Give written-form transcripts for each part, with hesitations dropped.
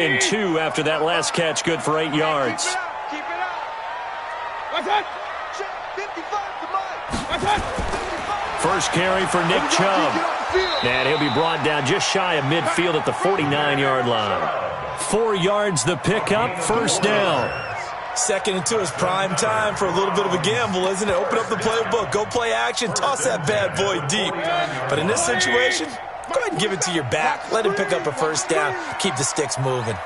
And 2 after that last catch, good for 8 yards. Keep it out. What's that? 55 to Mike. First carry for Nick Chubb. And he'll be brought down just shy of midfield at the 49-yard line. 4 yards the pickup, first down. 2nd and 2 is prime time for a little bit of a gamble, isn't it? Open up the playbook, go play action, toss that bad boy deep. But in this situation, go ahead and give it to your back. Let him pick up a first down. Keep the sticks moving.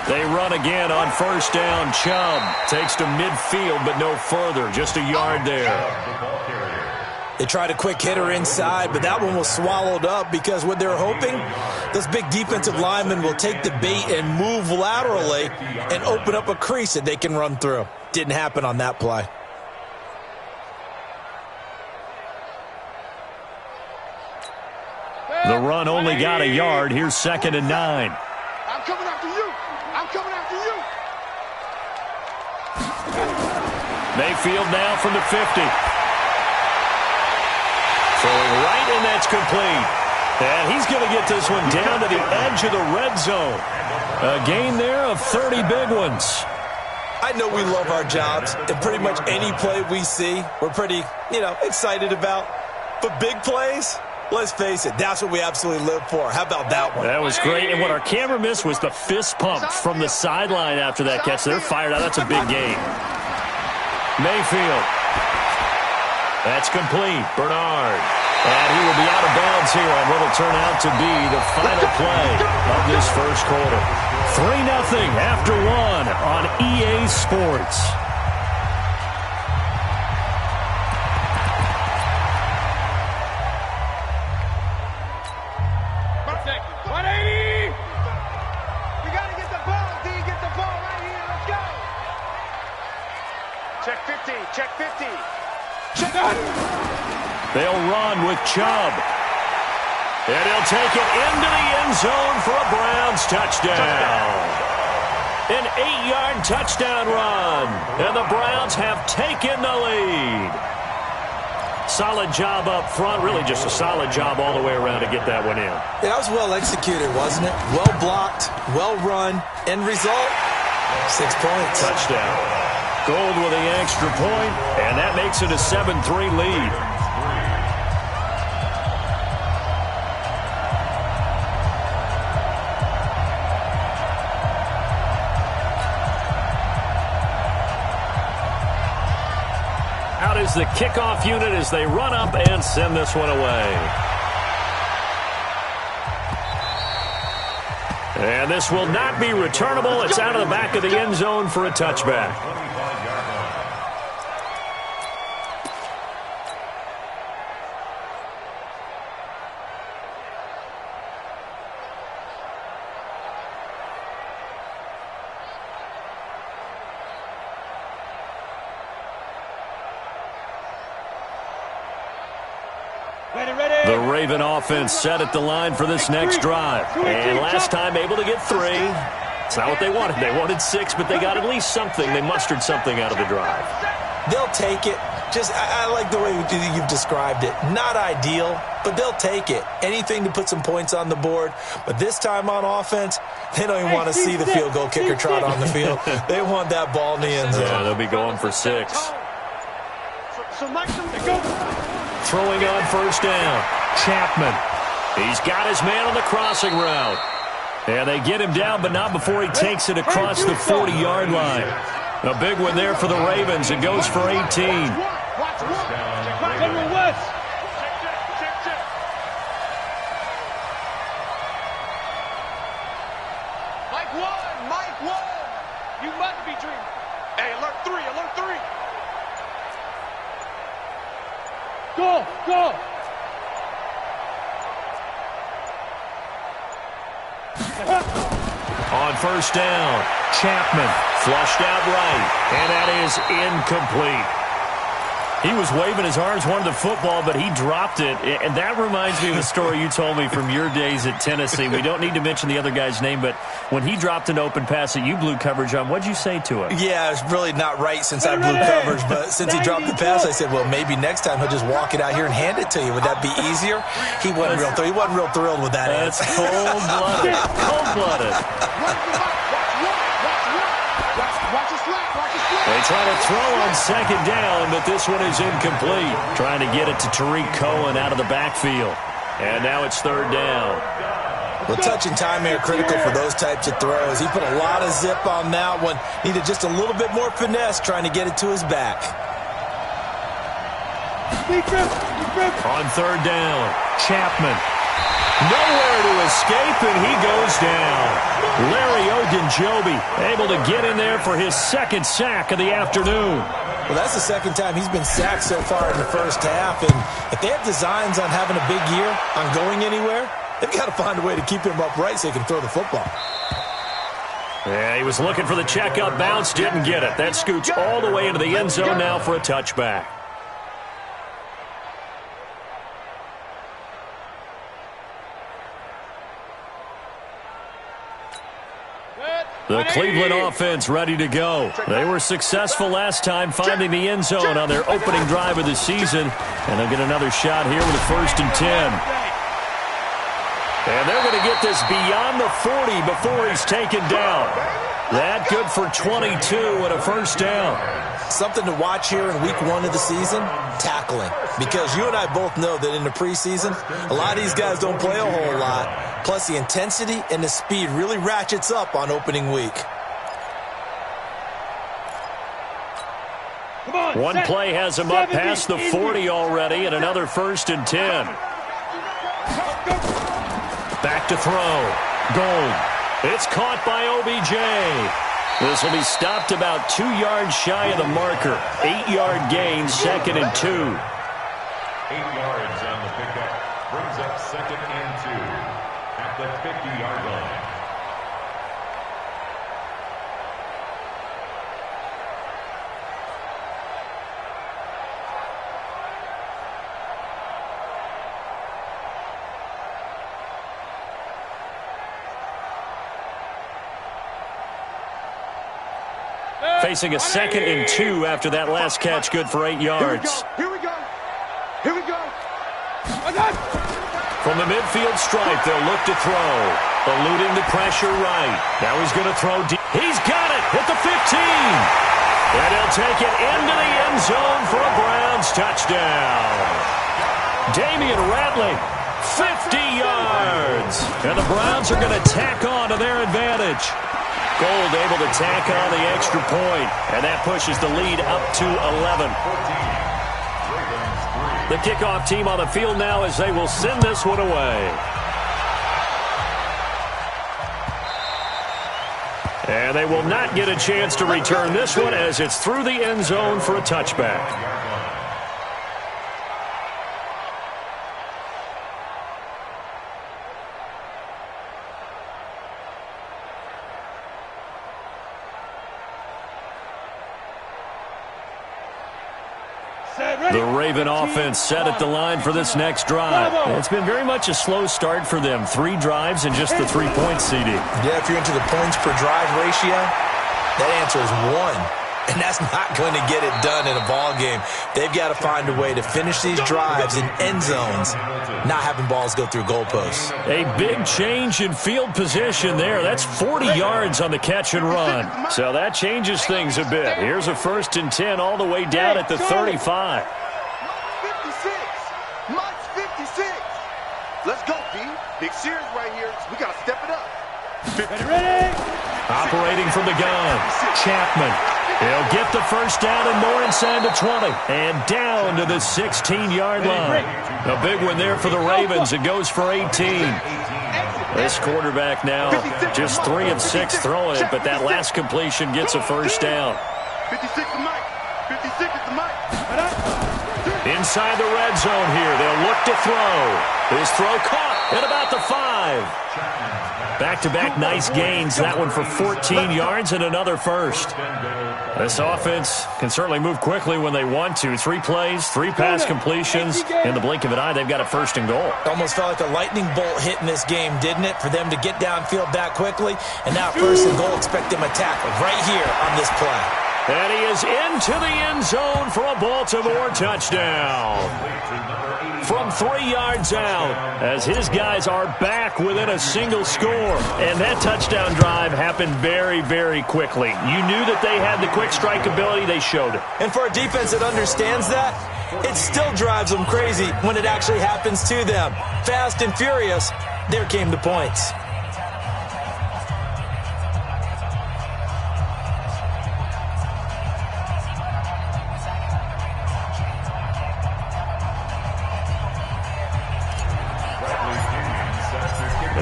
They run again on first down. Chubb takes to midfield, but no further. Just a yard there. They tried a quick hitter inside, but that one was swallowed up because what they're hoping, those big defensive linemen will take the bait and move laterally and open up a crease that they can run through. Didn't happen on that play. The run only got a yard. Here's 2nd and 9. I'm coming after you. I'm coming after you. Mayfield now from the 50. Throwing right, and that's complete. And he's going to get this one down to the edge of the red zone. A gain there of 30 big ones. I know we love our jobs, and pretty much any play we see, we're pretty, excited about. But big plays, let's face it, that's what we absolutely live for. How about that one? That was great, and what our camera missed was the fist pump from the sideline after that catch. They're fired out. That's a big gain. Mayfield. That's complete. Bernard. And he will be out of bounds here on what will turn out to be the final play of this first quarter. 3-0 after 1 on EA Sports. Perfect. 180. We got to get the ball, D. Get the ball right here. Let's go. Check 50. Check 50. Check out. They'll run with Chubb. And he'll take it into the end zone for a Browns touchdown. An 8-yard touchdown run. And the Browns have taken the lead. Solid job up front. Really just a solid job all the way around to get that one in. Yeah, that was well executed, wasn't it? Well blocked, well run. End result, 6 points. Touchdown. Gold with the extra point, and that makes it a 7-3 lead. Out is the kickoff unit as they run up and send this one away. And this will not be returnable. It's out of the back of the end zone for a touchback. The Raven offense set at the line for this next drive. And last time able to get 3. It's not what they wanted. They wanted 6, but they got at least something. They mustered something out of the drive. They'll take it. I like the way you've described it. Not ideal, but they'll take it. Anything to put some points on the board. But this time on offense, they don't even want to see the field goal kicker trot on the field. They want that ball in the end zone. Yeah, they'll be going for 6. So Mike, go. Throwing on first down. Chapman. He's got his man on the crossing route. And they get him down, but not before he takes it across the 40-yard line. A big one there for the Ravens. It goes for 18. Watch West. Mike 1. You must be dreaming. Hey, alert 3. Go. On first down, Chapman flushed out right, and that is incomplete. He was waving his arms, wanted the football, but he dropped it. And that reminds me of a story you told me from your days at Tennessee. We don't need to mention the other guy's name, but when he dropped an open pass that you blew coverage on, what'd you say to him? Yeah, it's really not right since I blew coverage, but since he dropped the pass, I said, well, maybe next time he'll just walk it out here and hand it to you. Would that be easier? He wasn't real thrilled with that answer. That's cold-blooded. Cold-blooded. They try to throw on second down, but this one is incomplete. Trying to get it to Tariq Cohen out of the backfield. And now it's third down. Well, touch and time are critical for those types of throws. He put a lot of zip on that one. Needed just a little bit more finesse trying to get it to his back. On third down, Chapman. Nowhere to escape, and he goes down. Larry Ogunjobi able to get in there for his second sack of the afternoon. Well, that's the second time he's been sacked so far in the first half, and if they have designs on having a big year, on going anywhere, they've got to find a way to keep him upright so he can throw the football. Yeah, he was looking for the checkup bounce, didn't get it. That scoots all the way into the end zone now for a touchback. The Cleveland offense ready to go. They were successful last time finding the end zone on their opening drive of the season. And they'll get another shot here with a 1st and 10. And they're going to get this beyond the 40 before he's taken down. That good for 22 and a first down. Something to watch here in week 1 of the season, tackling. Because you and I both know that in the preseason, a lot of these guys don't play a whole lot. Plus, the intensity and the speed really ratchets up on opening week. One play has him up past the 40 already, and another 1st and 10. Back to throw. Gold. It's caught by OBJ. This will be stopped about 2 yards shy of the marker. 8-yard gain, 2nd and 2. 8 yards on the pickup. Brings up 2nd and 2. At the 50-yard line. Facing a 2nd and 2 after that last catch, good for 8 yards. Here we go. From the midfield stripe, they'll look to throw. Eluding the pressure right. Now he's going to throw deep. He's got it at the 15. And he'll take it into the end zone for a Browns touchdown. Damian Ratley, 50 yards. And the Browns are going to tack on to their advantage. Gold able to tack on the extra point, and that pushes the lead up to 11. The kickoff team on the field now as they will send this one away. And they will not get a chance to return this one as it's through the end zone for a touchback. The Raven offense set at the line for this next drive. It's been very much a slow start for them. 3 drives and just the 3-point CD. Yeah, if you're into the points per drive ratio, that answer is 1. And that's not going to get it done in a ball game. They've got to find a way to finish these drives in end zones, not having balls go through goalposts. A big change in field position there. That's 40 yards on the catch and run. So that changes things a bit. Here's a 1st and 10 all the way down at the 35. 56. Mike's 56. Let's go, D. Big series right here. We got to step it up. Ready? Operating from the gun, Chapman. He'll get the first down and more inside the 20. And down to the 16-yard line. A big one there for the Ravens. It goes for 18. This quarterback now just 3 of 6 throwing it, but that last completion gets a first down. 56 is Mike. 56 is the Mike. Inside the red zone here. They'll look to throw. His throw caught at about the 5. Back-to-back nice gains. That one for 14 yards and another first. This offense can certainly move quickly when they want to. 3 plays, 3 pass completions. In the blink of an eye, they've got a first and goal. Almost felt like a lightning bolt hit in this game, didn't it? For them to get downfield that quickly. And now first and goal, expect them to tackle right here on this play. And he is into the end zone for a Baltimore touchdown. From 3 yards out, as his guys are back within a single score. And that touchdown drive happened very, very quickly. You knew that they had the quick strike ability. They showed it. And for a defense that understands that, it still drives them crazy when it actually happens to them. Fast and furious, there came the points.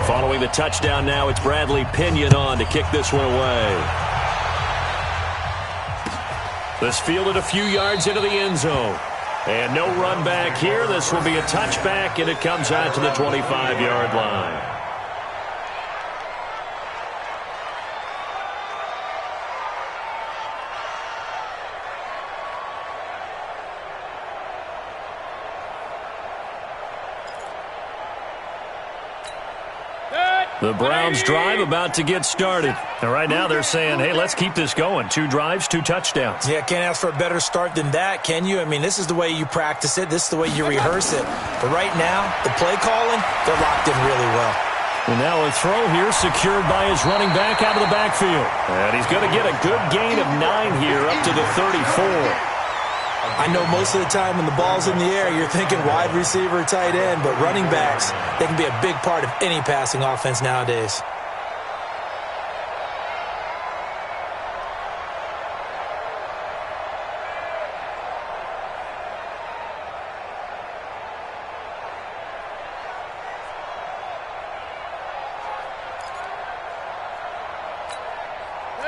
Following the touchdown now, it's Bradley Pinion on to kick this one away. This fielded a few yards into the end zone. And no run back here. This will be a touchback, and it comes out to the 25-yard line. The Browns drive about to get started. And right now they're saying, hey, let's keep this going. 2 drives, 2 touchdowns. Yeah, can't ask for a better start than that, can you? I mean, this is the way you practice it. This is the way you rehearse it. But right now, the play calling, they're locked in really well. And now a throw here secured by his running back out of the backfield. And he's going to get a good gain of 9 here up to the 34. I know most of the time when the ball's in the air, you're thinking wide receiver, tight end, but running backs, they can be a big part of any passing offense nowadays.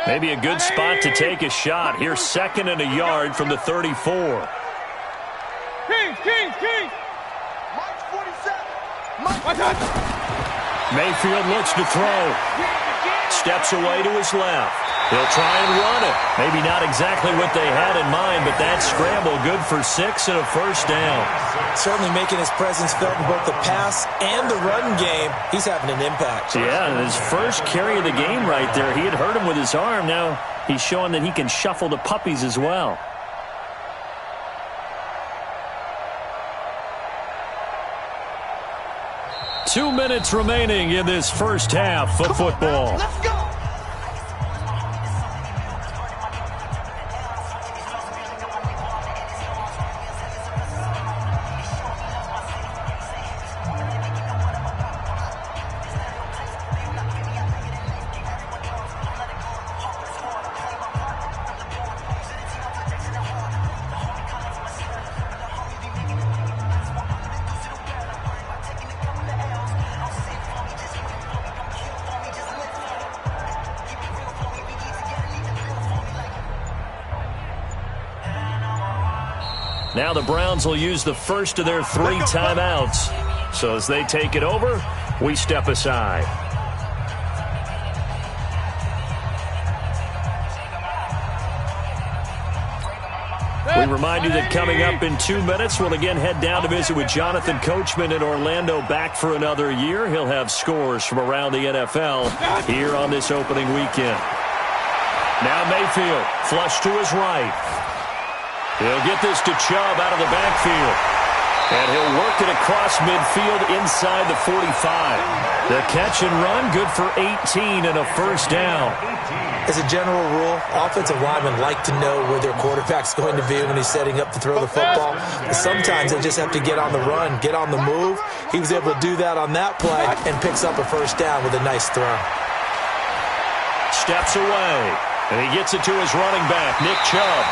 Maybe a good spot to take a shot. Here's 2nd and a yard from the 34. King. Mike 47. Mayfield looks to throw. Steps away to his left. He'll try and run it. Maybe not exactly what they had in mind, but that scramble good for 6 and a first down. Certainly making his presence felt in both the pass and the run game. He's having an impact. Yeah, and his first carry of the game right there, he had hurt him with his arm. Now he's showing that he can shuffle the puppies as well. Two minutes remaining in this first half of football. Let's go. Now the Browns will use the first of their 3 timeouts. So as they take it over, we step aside. We remind you that coming up in 2 minutes, we'll again head down to visit with Jonathan Coachman in Orlando, back for another year. He'll have scores from around the NFL here on this opening weekend. Now Mayfield, flush to his right. He'll get this to Chubb out of the backfield. And he'll work it across midfield inside the 45. The catch and run, good for 18 and a first down. As a general rule, offensive linemen like to know where their quarterback's going to be when he's setting up to throw the football. But sometimes they just have to get on the run, get on the move. He was able to do that on that play and picks up a first down with a nice throw. Steps away, and he gets it to his running back, Nick Chubb.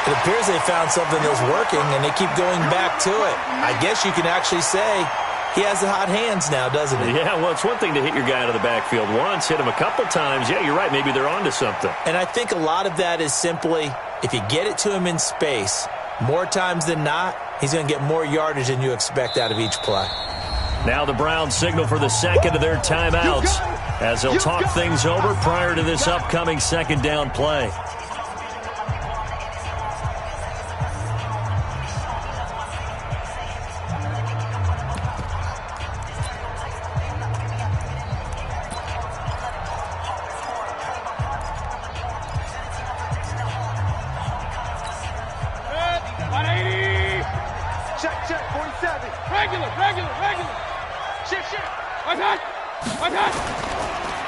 It appears they found something that's working, and they keep going back to it. I guess you can actually say he has the hot hands now, doesn't he? Yeah, well, it's one thing to hit your guy out of the backfield once, hit him a couple times. Yeah, you're right. Maybe they're onto something. And I think a lot of that is simply, if you get it to him in space, more times than not, he's going to get more yardage than you expect out of each play. Now the Browns signal for the second of their timeouts as they'll talk things over prior to this upcoming second down play.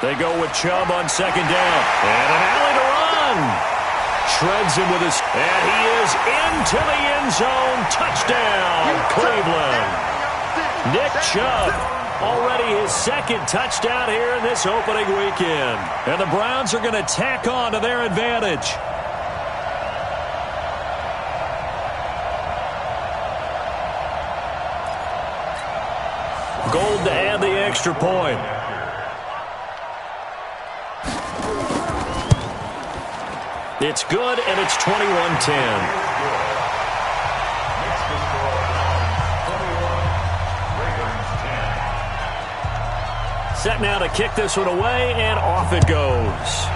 They go with Chubb on second down. And an alley to run. Shreds him with his... And he is into the end zone. Touchdown, Cleveland. Nick Chubb, already his second touchdown here in this opening weekend. And the Browns are going to tack on to their advantage. Gold to add the extra point. It's good, and it's 21-10. Set now to kick this one away, and off it goes.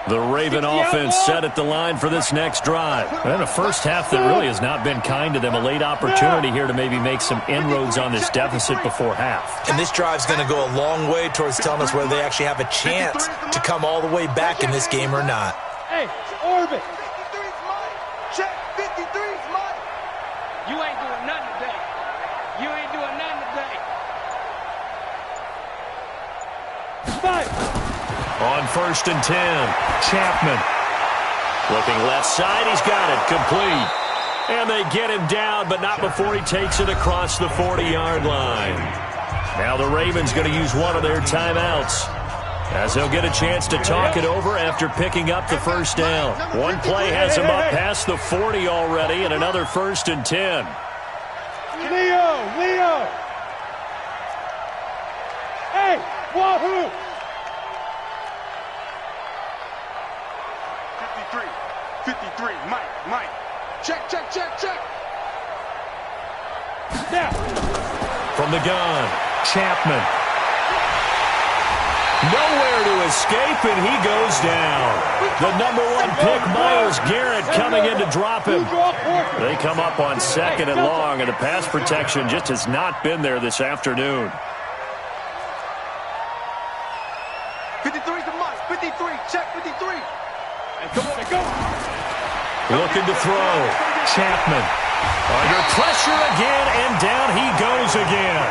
The Raven offense set at the line for this next drive. And a first half that really has not been kind to them. A late opportunity here to maybe make some inroads on this deficit before half. And this drive's going to go a long way towards telling us whether they actually have a chance to come all the way back in this game or not. Hey, Orbit. 53's mine. Check, 53's mine. You ain't doing nothing today. You ain't doing nothing today. Fight. On first and 10, Chapman. Looking left side, he's got it, complete. And they get him down, but not before he takes it across the 40-yard line. Now the Ravens going to use one of their timeouts, as they'll get a chance to talk it over after picking up the first down. One play has him up past the 40 already, and another first and 10. Leo! Hey, wahoo! 53, Mike. Check. Now. From the gun, Chapman. Nowhere to escape, and he goes down. The #1 pick, Myles Garrett, coming in to drop him. They come up on second and long, and the pass protection just has not been there this afternoon. 53's the Mike. 53, check 53. Hey, go. Looking to throw. Chapman. Under pressure again, and down he goes again.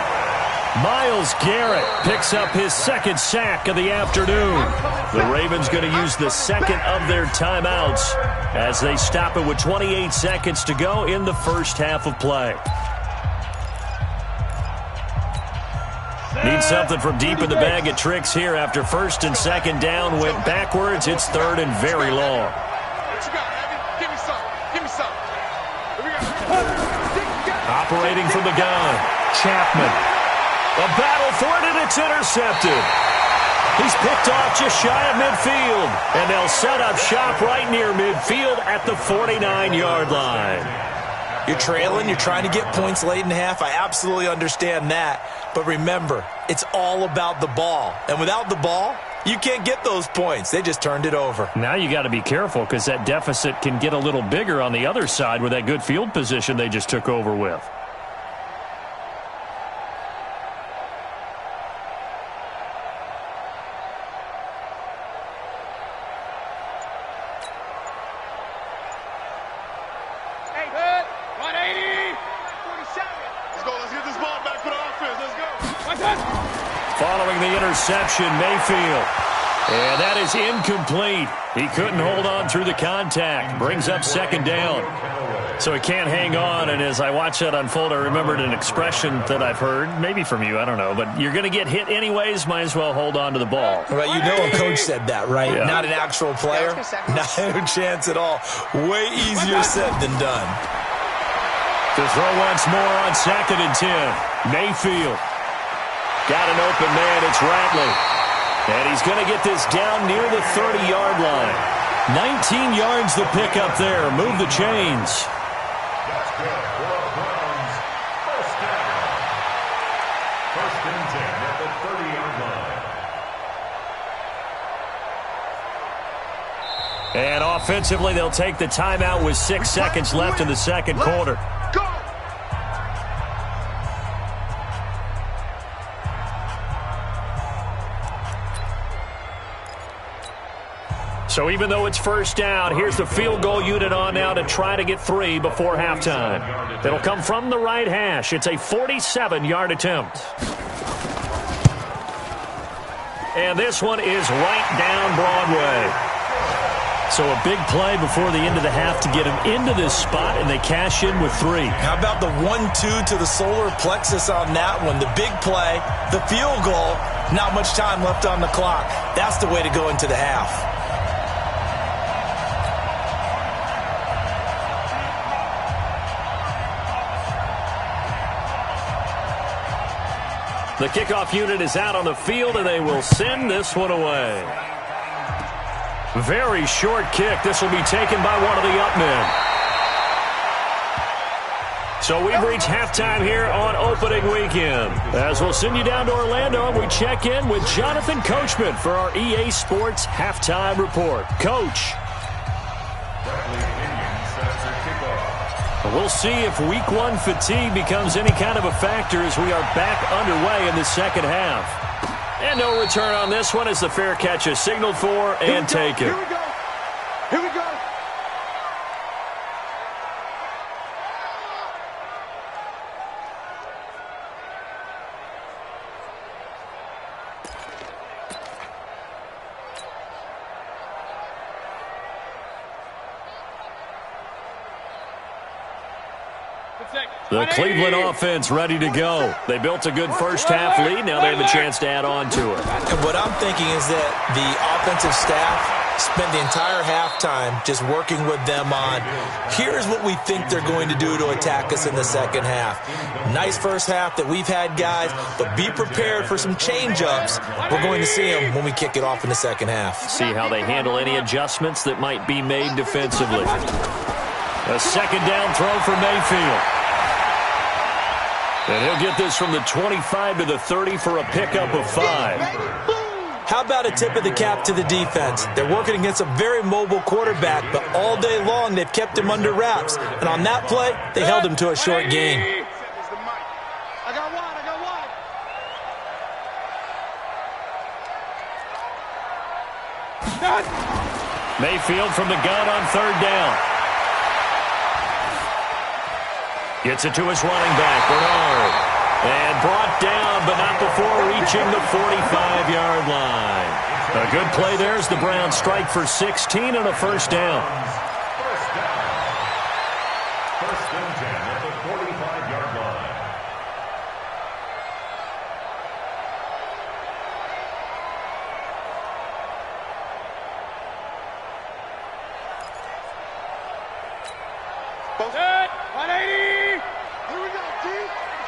Myles Garrett picks up his second sack of the afternoon. The Ravens going to use the second of their timeouts as they stop it with 28 seconds to go in the first half of play. Need something from deep in the bag of tricks here after first and second down went backwards. It's third and very long. Operating from the gun, Chapman. A battle for it, and it's intercepted. He's picked off just shy of midfield, and they'll set up shop right near midfield at the 49-yard line. You're trailing, you're trying to get points late in half. I absolutely understand that. But remember, it's all about the ball. And without the ball, you can't get those points. They just turned it over. Now you got to be careful because that deficit can get a little bigger on the other side with that good field position they just took over with. Following the interception, Mayfield. And that is incomplete. He couldn't hold on through the contact. Brings up second down. So he can't hang on, and as I watch that unfold, I remembered an expression that I've heard, maybe from you, I don't know, but you're going to get hit anyways, might as well hold on to the ball. Well, you know a coach said that, right? Yeah. Not an actual player. No chance at all. Way easier said than done. To throw once more on 2nd and 10. Mayfield. Got an open man, it's Ratley. And he's going to get this down near the 30-yard line. 19 yards the pick up there. Move the chains. That's good for a Browns first down. 1st and 10 at the 30-yard line. And offensively, they'll take the timeout with 6 seconds left in the second quarter. Go! So even though it's first down, here's the field goal unit on now to try to get 3 before halftime. It'll come from the right hash. It's a 47-yard attempt. And this one is right down Broadway. So a big play before the end of the half to get him into this spot, and they cash in with 3. How about the 1-2 to the solar plexus on that one? The big play, the field goal, not much time left on the clock. That's the way to go into the half. The kickoff unit is out on the field, and they will send this one away. Very short kick. This will be taken by one of the up men. So we've reached halftime here on opening weekend. As we'll send you down to Orlando, and we check in with Jonathan Coachman for our EA Sports Halftime Report. Coach. We'll see if Week 1 fatigue becomes any kind of a factor as we are back underway in the second half. And no return on this one as the fair catch is signaled for and taken. Here we go. Here we go. The Cleveland offense ready to go. They built a good first half lead. Now they have a chance to add on to it. And what I'm thinking is that the offensive staff spent the entire halftime just working with them on, here's what we think they're going to do to attack us in the second half. Nice first half that we've had, guys, but be prepared for some change-ups. We're going to see them when we kick it off in the second half. See how they handle any adjustments that might be made defensively. A second down throw for Mayfield. And he'll get this from the 25 to the 30 for a pickup of 5. How about a tip of the cap to the defense? They're working against a very mobile quarterback, but all day long they've kept him under wraps. And on that play, they held him to a short gain. I got one. Mayfield from the gun on third down. Gets it to his running back, Bernard. And brought down, but not before reaching the 45-yard line. A good play there as the Browns strike for 16 and a first down. First and 10 at the 45-yard line. Both. 180. Here we go, D.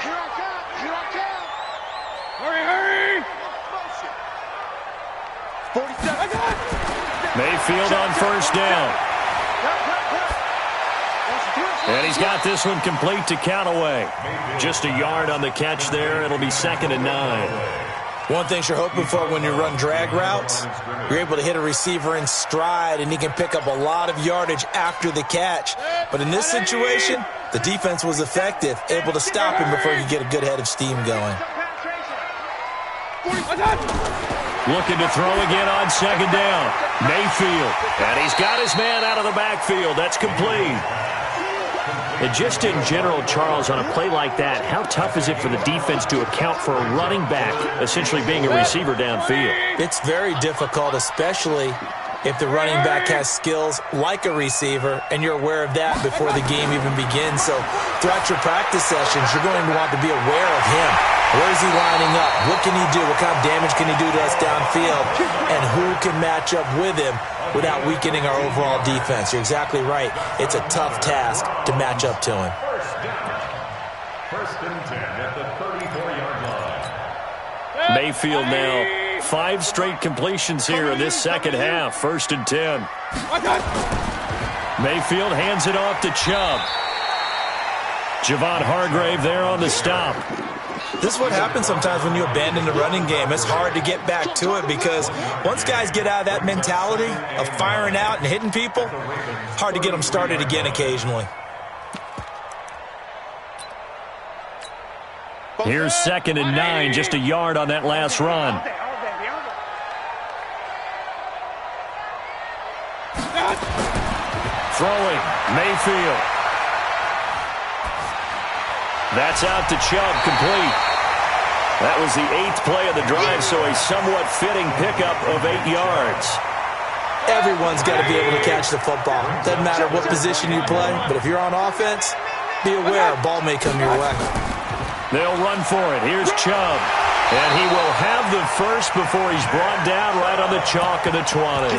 Here I come. Here I come. Hurry. Motion. 47. Mayfield on first down. And he's got this one complete to Callaway. Just a yard on the catch there. It'll be 2nd and 9. One thing you're hoping for when you run drag routes, you're able to hit a receiver in stride, and he can pick up a lot of yardage after the catch. But in this situation, the defense was effective, able to stop him before he could get a good head of steam going. Looking to throw again on second down. Mayfield. And he's got his man out of the backfield. That's complete. And just in general, Charles, on a play like that, how tough is it for the defense to account for a running back essentially being a receiver downfield? It's very difficult, especially if the running back has skills like a receiver, and you're aware of that before the game even begins. So throughout your practice sessions, you're going to want to be aware of him. Where is he lining up? What can he do? What kind of damage can he do to us downfield? And who can match up with him without weakening our overall defense? You're exactly right. It's a tough task to match up to him. First and 10 at the 34-yard line. Mayfield now 5 straight completions here in this second half. First and 10. Mayfield hands it off to Chubb. Javon Hargrave there on the stop. This is what happens sometimes when you abandon the running game. It's hard to get back to it because once guys get out of that mentality of firing out and hitting people, hard to get them started again occasionally. Here's 2nd and 9, just a yard on that last run. Throwing, Mayfield. That's out to Chubb, complete. That was the 8th play of the drive, so a somewhat fitting pickup of 8 yards. Everyone's got to be able to catch the football. Doesn't matter what position you play, but if you're on offense, be aware a ball may come your way. They'll run for it. Here's Chubb. And he will have the first before he's brought down right on the chalk of the 20.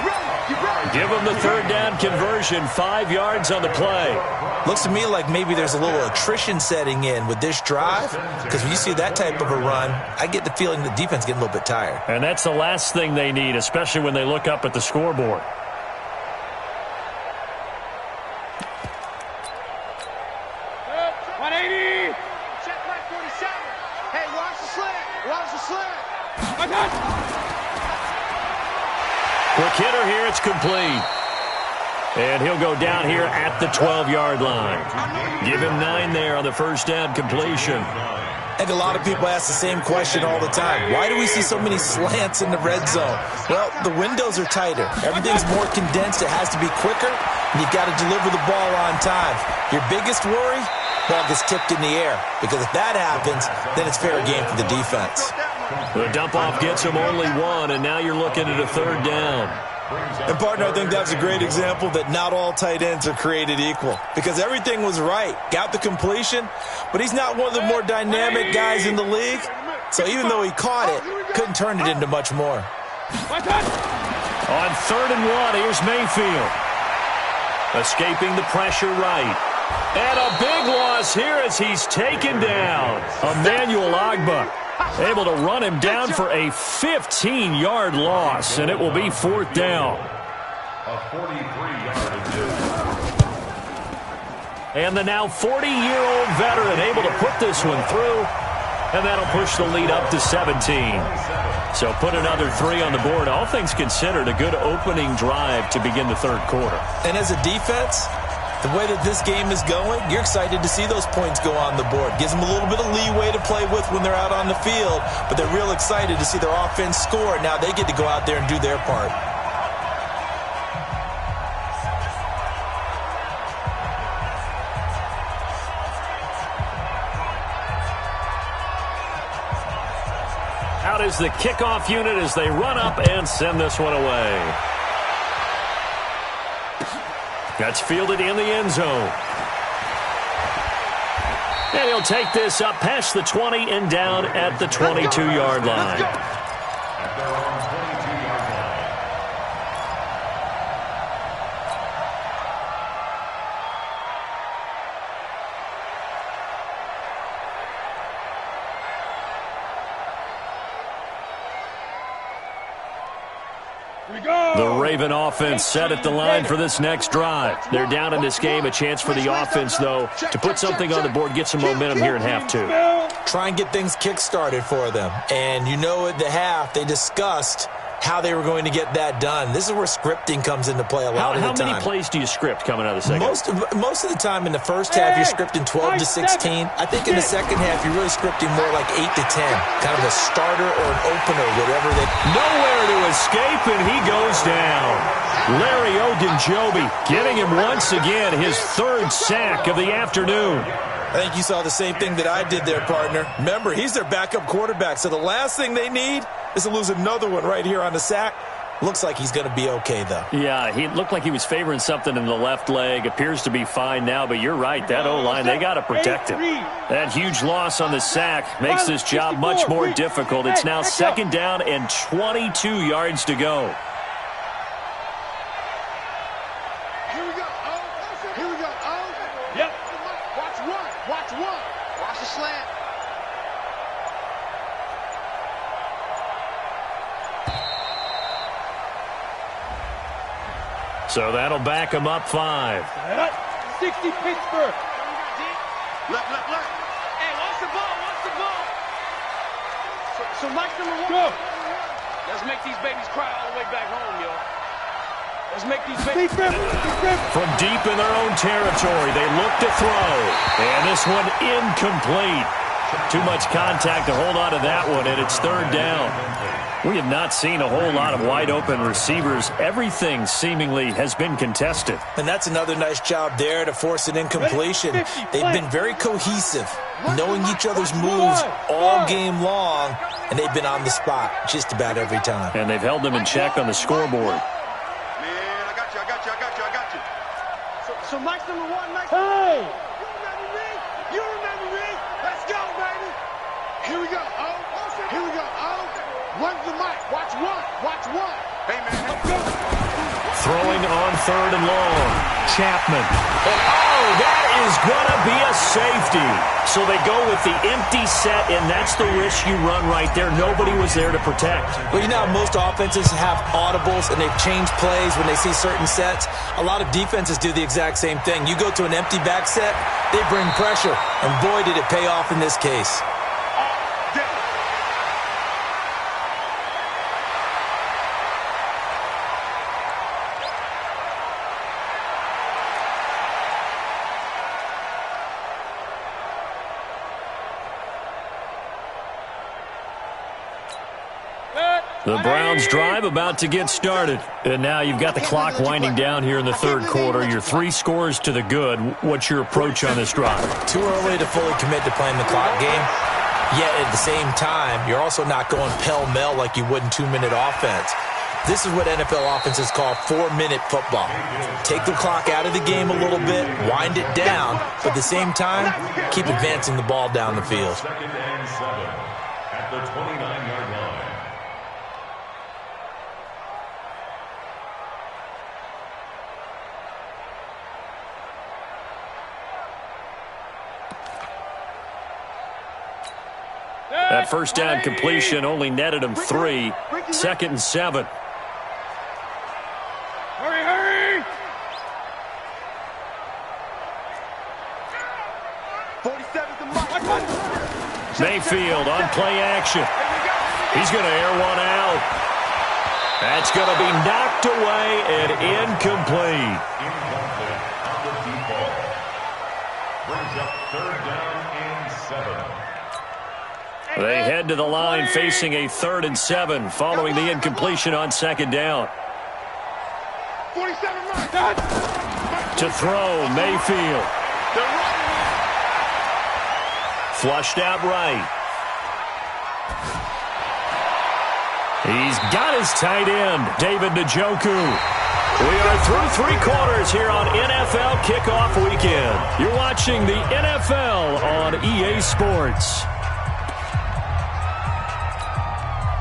Give him the 3rd down conversion, 5 yards on the play. Looks to me like maybe there's a little attrition setting in with this drive, because when you see that type of a run, I get the feeling the defense getting a little bit tired. And that's the last thing they need, especially when they look up at the scoreboard. Quick hitter here, it's complete. And he'll go down here at the 12-yard line. Give him 9 there on the first down completion. I think a lot of people ask the same question all the time. Why do we see so many slants in the red zone? Well, the windows are tighter. Everything's more condensed. It has to be quicker, and you've got to deliver the ball on time. Your biggest worry? Ball gets tipped in the air. Because if that happens, then it's fair game for the defense. The dump-off gets him only 1, and now you're looking at a 3rd down. And, partner, I think that was a great example that not all tight ends are created equal. Because everything was right. Got the completion, but he's not one of the more dynamic guys in the league. So even though he caught it, couldn't turn it into much more. On 3rd and 1, here's Mayfield. Escaping the pressure right. And a big loss here as he's taken down. Emmanuel Ogbah able to run him down for a 15-yard loss, and it will be 4th down. A 43-yard. And the now 40-year-old veteran able to put this one through, and that'll push the lead up to 17. So put another 3 on the board. All things considered, a good opening drive to begin the 3rd quarter. And as a defense, the way that this game is going, you're excited to see those points go on the board. Gives them a little bit of leeway to play with when they're out on the field, but they're real excited to see their offense score. Now they get to go out there and do their part. Out is the kickoff unit as they run up and send this one away. That's fielded in the end zone. And he'll take this up past the 20 and down at the 22-yard line. At their own 22-yard line. The Raven offense set at the line for this next drive. They're down in this game. A chance for the offense, though, to put something on the board, get some momentum here in half 2. Try and get things kick-started for them. And you know at the half, they discussed how they were going to get that done. This is where scripting comes into play a lot of the time. How many plays do you script coming out of the second? Most of the time in the first half, you're scripting 12 to 16. I think in the second half, you're really scripting more like 8 to 10. Kind of a starter or an opener, whatever they... Nowhere to escape, and he goes down. Larry Ogunjobi getting him once again, his 3rd sack of the afternoon. I think you saw the same thing that I did there, partner. Remember, he's their backup quarterback, so the last thing they need is to lose another one right here on the sack. Looks like he's going to be okay, though. Yeah, he looked like he was favoring something in the left leg. Appears to be fine now, but you're right. That O-line, they got to protect him. That huge loss on the sack makes this job much more difficult. It's now 2nd down and 22 yards to go. Here we go. Oh, here we go. Oh. Yep. Watch one. Watch one. Watch the slant. So that'll back him up 5. 60 Pittsburgh. Left. Hey, watch the ball. Watch the ball. So Mike number 1. Go. Let's make these babies cry all the way back home, yo. Let's make these babies. From deep in their own territory, they look to throw. And this one incomplete. Too much contact to hold on to that one, and it's 3rd down. We have not seen a whole lot of wide-open receivers. Everything seemingly has been contested. And that's another nice job there to force an incompletion. They've been very cohesive, knowing each other's moves all game long, and they've been on the spot just about every time. And they've held them in check on the scoreboard. Man, I got you. So Mike's number 1, Mike. Hey! You remember me? Let's go, baby. Here we go. Oh. Here we go. Oh. Run the mic. Watch one. Hey, man. Let's go. Throwing on 3rd and long. Chapman. And that is going to be a safety. So they go with the empty set, and that's the risk you run right there. Nobody was there to protect. Well, you know how most offenses have audibles and they've changed plays when they see certain sets? A lot of defenses do the exact same thing. You go to an empty back set, they bring pressure, and boy, did it pay off in this case. The Browns drive about to get started. And now you've got the clock winding down here in the 3rd quarter. Your 3 scores to the good. What's your approach on this drive? Too early to fully commit to playing the clock game. Yet at the same time, you're also not going pell-mell like you would in 2-minute offense. This is what NFL offenses call 4-minute football. Take the clock out of the game a little bit, wind it down, but at the same time, keep advancing the ball down the field. 2nd and 7 at the 29-yard line. That 1st down completion only netted him 3. 2nd and 7. Hurry! 47's the mic. Mayfield on play action. He's going to air one out. That's going to be knocked away and incomplete. Incomplete on the deep ball. Brings up 3rd down and 7. They head to the line facing a 3rd and 7 following the incompletion on 2nd down. 47 To throw, Mayfield. Flushed out right. He's got his tight end, David Njoku. We are through 3 quarters here on NFL Kickoff Weekend. You're watching the NFL on EA Sports.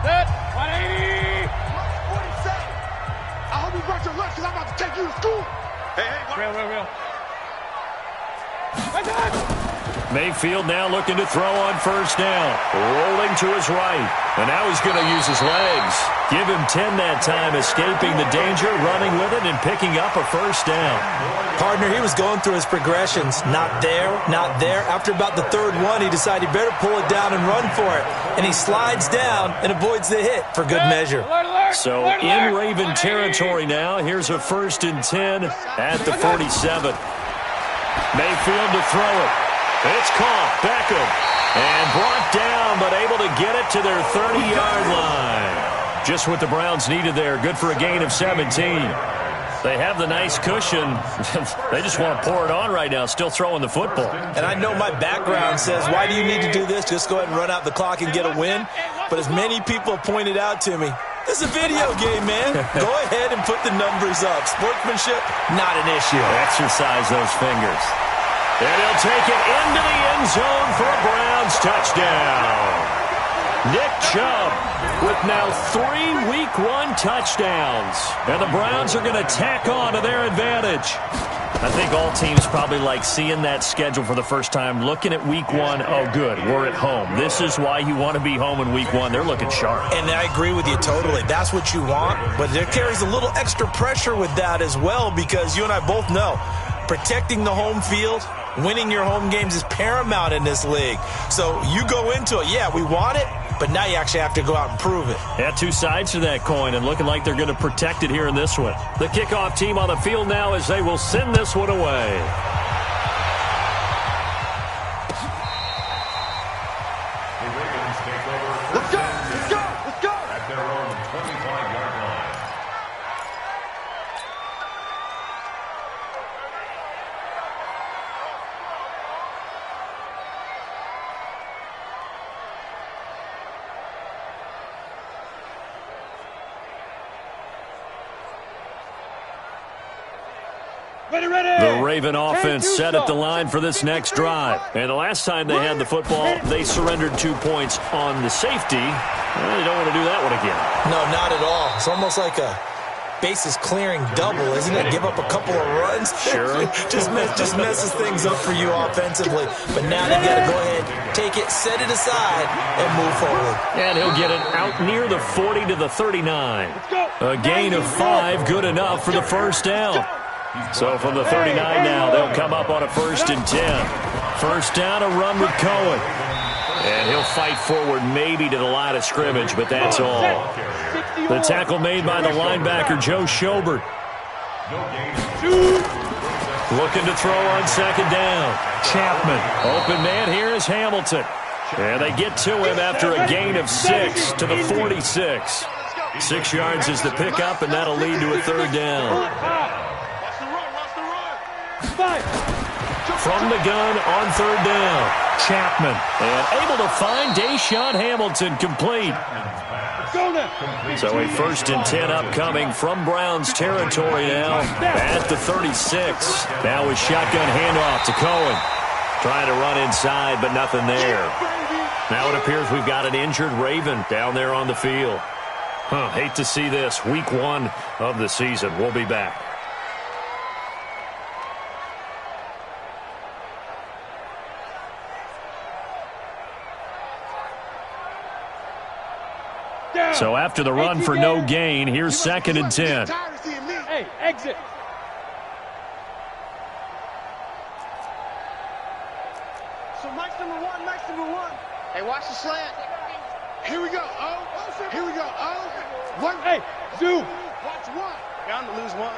Set. 180. 47. I hope you brought your lunch because I'm about to take you to school. Hey, Real. Mayfield now looking to throw on 1st down. Rolling to his right. And now he's going to use his legs. Give him 10 that time, escaping the danger, running with it, and picking up a 1st down. Partner, he was going through his progressions. Not there. After about the 3rd one, he decided he better pull it down and run for it. And he slides down and avoids the hit for good measure. So in Raven territory now, here's a 1st and 10 at the 47. Mayfield to throw it. It's caught. Beckham. And brought down, but able to get it to their 30-yard line. Just what the Browns needed there. Good for a gain of 17. They have the nice cushion. They just want to pour it on right now, still throwing the football. And I know my background says, why do you need to do this? Just go ahead and run out the clock and get a win. But as many people have pointed out to me, It's a video game, man. Go ahead and put the numbers up. Sportsmanship, not an issue. Exercise those fingers. And he'll take it into the end zone for a Browns touchdown. Nick Chubb with now 3 Week 1 touchdowns. And the Browns are going to tack on to their advantage. I think all teams probably like seeing that schedule for the first time, looking at Week 1, oh, good, we're at home. This is why you want to be home in Week 1. They're looking sharp. And I agree with you totally. That's what you want, but there carries a little extra pressure with that as well because you and I both know protecting the home field, winning your home games is paramount in this league. So you go into it, yeah, we want it, but now you actually have to go out and prove it. Yeah, two sides to that coin, and looking like they're going to protect it here in this one. The kickoff team on the field now as they will send this one away. The Ravens take over. Let's go, let's go, let's go. At their own 25-yard line. The Raven offense set at the line for this next drive. And the last time they had the football, they surrendered 2 points on the safety. Well, they don't want to do that one again. No, not at all. It's almost like a bases clearing double, isn't it? Give up a couple of runs. Sure. just messes things up for you offensively. But now they've got to go ahead, take it, set it aside, and move forward. And he'll get it out near the 40 to the 39. A gain of 5, good enough for the first down. So from the 39 now, they'll come up on a 1st and 10. First down, a run with Cohen. And he'll fight forward maybe to the line of scrimmage, but that's all. The tackle made by the linebacker, Joe Schobert. Looking to throw on 2nd down. Chapman. Open man here is Hamilton. And they get to him after a gain of 6 to the 46. 6 yards is the pickup, and that'll lead to a 3rd down. From the gun on 3rd down, Chapman. And able to find Deshaun Hamilton complete. So a 1st and 10 upcoming from Browns territory now at the 36. Now a shotgun handoff to Cohen. Trying to run inside, but nothing there. Now it appears we've got an injured Raven down there on the field. Hate to see this. Week 1 of the season. We'll be back. So after the run for no gain, here's 2nd and 10. Hey, exit. So Mike's number one. Hey, watch the slant. Here we go. Here we go. One. Hey, zoom. Watch one. Bound to lose one.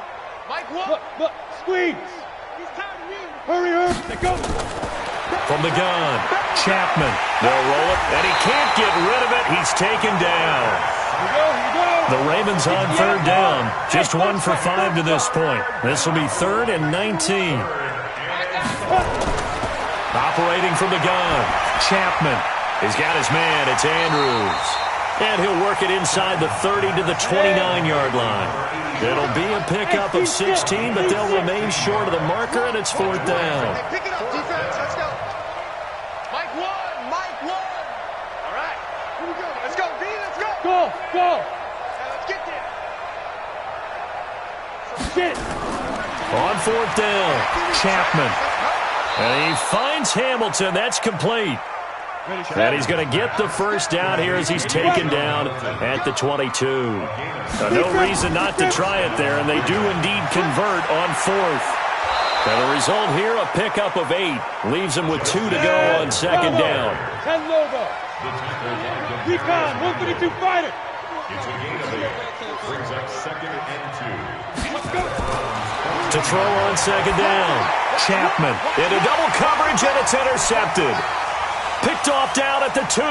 Mike, one. Look, squeeze. He's tired of you. Hurry. They go. From the gun, Chapman. They'll roll it, and he can't get rid of it. He's taken down. Here we go. The Ravens on 3rd down. Just 1 for 5 to this point. This will be 3rd and 19. Operating from the gun, Chapman. He's got his man. It's Andrews. And he'll work it inside the 30 to the 29-yard line. It'll be a pickup of 16, but they'll remain short of the marker, and it's 4th down. Hey, pick it up, defense. Let's go. Mike, one. All right. Here we go. Let's go, B. Let's go. Go. Now let's get there. Shit. On 4th down, Chapman. And he finds Hamilton. That's complete. And he's going to get the first down here as he's taken down at the 22. No reason not to try it there, and they do indeed convert on 4th. And the result here, a pickup of 8. Leaves them with 2 to go on 2nd down. 10 logo. Recon, 132 fighter. It's a gain of 8. Brings up 2nd and 2. Let's go. To throw on 2nd down, Chapman. Into double coverage, and it's intercepted. Picked off down at the 2.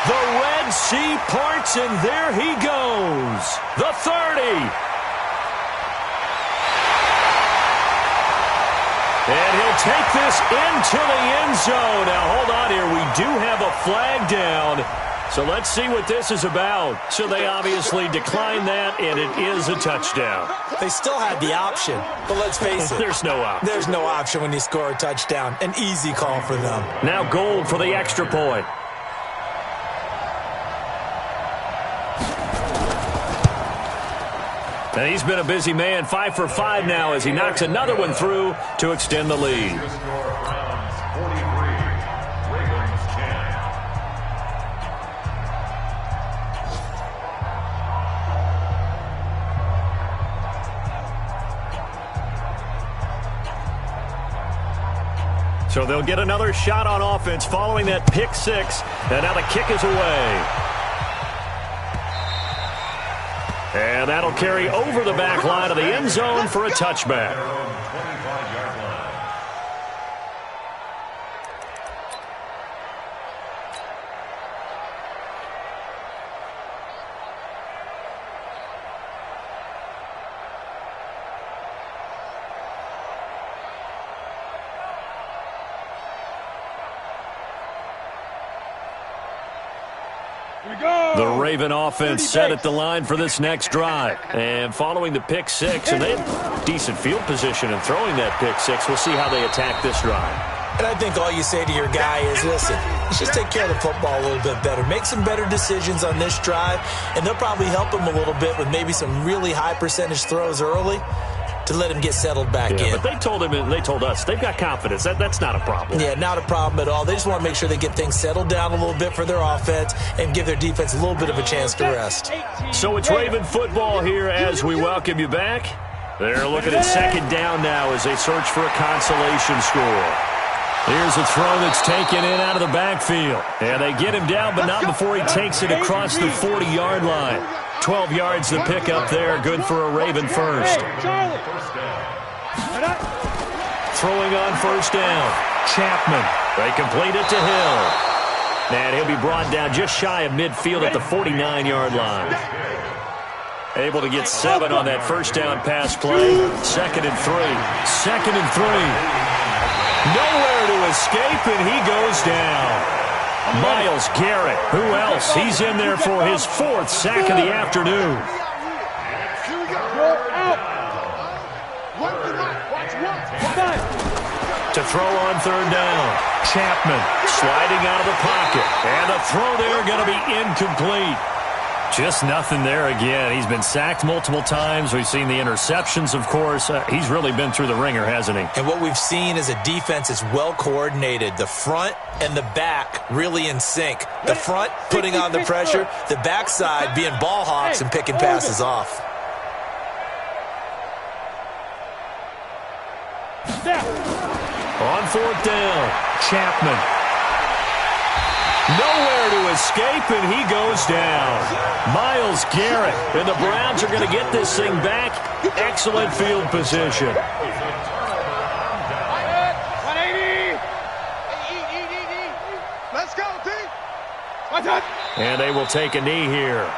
The Red Sea parts, and there he goes. The 30. And he'll take this into the end zone. Now, hold on here. We do have a flag down. So let's see what this is about. So they obviously declined that, and it is a touchdown. They still had the option, but let's face it. There's no option. There's no option when you score a touchdown. An easy call for them. Now Gold for the extra point. And he's been a busy man, 5 for 5 now as he knocks another one through to extend the lead. So they'll get another shot on offense following that pick six. And now the kick is away. And that'll carry over the back line of the end zone for a touchback. The Raven offense set at the line for this next drive. And following the pick six, and they have decent field position in throwing that pick six. We'll see how they attack this drive. And I think all you say to your guy is, listen, let's just take care of the football a little bit better. Make some better decisions on this drive, and they'll probably help him a little bit with maybe some really high percentage throws early to let him get settled back in. But they told him and they told us they've got confidence. That's not a problem. Yeah, not a problem at all. They just want to make sure they get things settled down a little bit for their offense and give their defense a little bit of a chance to rest. So it's Raven football here as we welcome you back. They're looking at second down now as they search for a consolation score. Here's a throw that's taken in out of the backfield. And they get him down, but not before he takes it across the 40-yard line. 12 yards to pick up there. Good for a Raven first. Throwing on first down. Chapman. They complete it to Hill. And he'll be brought down just shy of midfield at the 49-yard line. Able to get 7 on that first down pass play. Second and 3. Second and 3. Nowhere to escape, and he goes down. Myles Garrett, who else? He's in there for his 4th sack of the afternoon. To throw on third down. Chapman sliding out of the pocket. And the throw there going to be incomplete. Just nothing there again. He's been sacked multiple times. We've seen the interceptions, of course. He's really been through the ringer, hasn't he? And what we've seen is a defense is well coordinated. The front and the back really in sync. The front putting on the pressure. The backside being ball hawks and picking passes off. On fourth down, Chapman. Nowhere to escape, and he goes down. Myles Garrett, and the Browns are going to get this thing back. Excellent field position. 180. Let's go, D. And they will take a knee here.